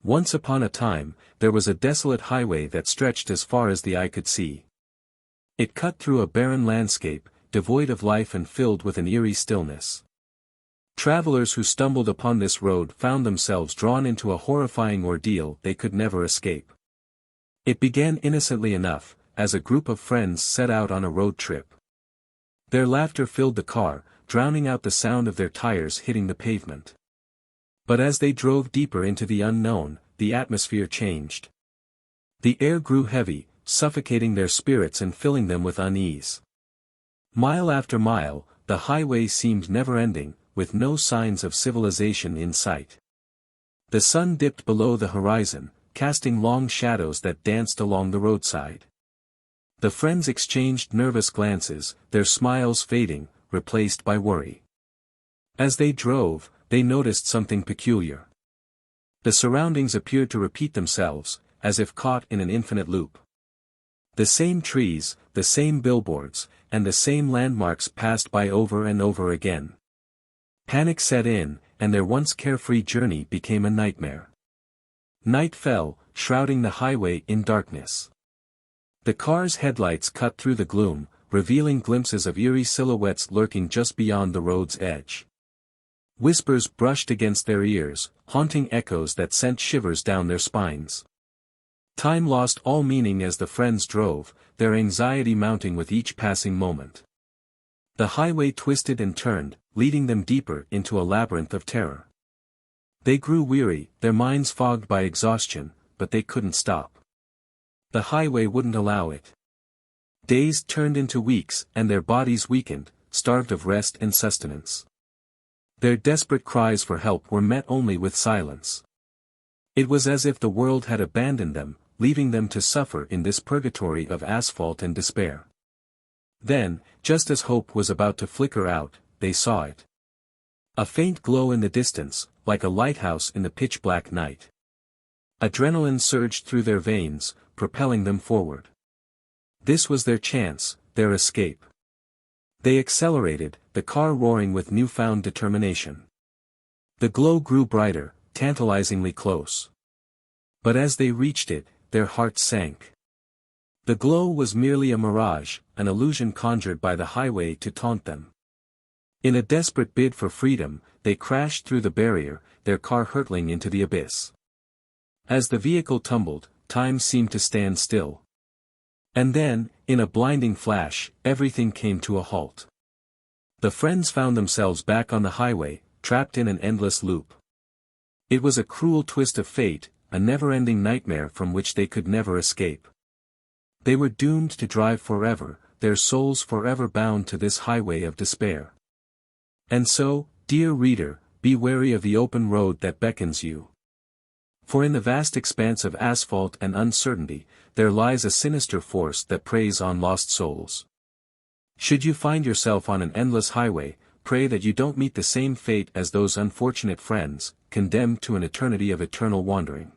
Once upon a time, there was a desolate highway that stretched as far as the eye could see. It cut through a barren landscape, devoid of life and filled with an eerie stillness. Travelers who stumbled upon this road found themselves drawn into a horrifying ordeal they could never escape. It began innocently enough, as a group of friends set out on a road trip. Their laughter filled the car, drowning out the sound of their tires hitting the pavement. But as they drove deeper into the unknown, the atmosphere changed. The air grew heavy, suffocating their spirits and filling them with unease. Mile after mile, the highway seemed never-ending, with no signs of civilization in sight. The sun dipped below the horizon, casting long shadows that danced along the roadside. The friends exchanged nervous glances, their smiles fading, replaced by worry. As they drove, they noticed something peculiar. The surroundings appeared to repeat themselves, as if caught in an infinite loop. The same trees, the same billboards, and the same landmarks passed by over and over again. Panic set in, and their once carefree journey became a nightmare. Night fell, shrouding the highway in darkness. The car's headlights cut through the gloom, revealing glimpses of eerie silhouettes lurking just beyond the road's edge. Whispers brushed against their ears, haunting echoes that sent shivers down their spines. Time lost all meaning as the friends drove, their anxiety mounting with each passing moment. The highway twisted and turned, leading them deeper into a labyrinth of terror. They grew weary, their minds fogged by exhaustion, but they couldn't stop. The highway wouldn't allow it. Days turned into weeks, and their bodies weakened, starved of rest and sustenance. Their desperate cries for help were met only with silence. It was as if the world had abandoned them, leaving them to suffer in this purgatory of asphalt and despair. Then, just as hope was about to flicker out, they saw it. A faint glow in the distance, like a lighthouse in the pitch-black night. Adrenaline surged through their veins, propelling them forward. This was their chance, their escape. They accelerated, the car roaring with newfound determination. The glow grew brighter, tantalizingly close. But as they reached it, their hearts sank. The glow was merely a mirage, an illusion conjured by the highway to taunt them. In a desperate bid for freedom, they crashed through the barrier, their car hurtling into the abyss. As the vehicle tumbled, time seemed to stand still. And then, in a blinding flash, everything came to a halt. The friends found themselves back on the highway, trapped in an endless loop. It was a cruel twist of fate, a never-ending nightmare from which they could never escape. They were doomed to drive forever, their souls forever bound to this highway of despair. And so, dear reader, be wary of the open road that beckons you. For in the vast expanse of asphalt and uncertainty, there lies a sinister force that preys on lost souls. Should you find yourself on an endless highway, pray that you don't meet the same fate as those unfortunate friends, condemned to an eternity of eternal wandering.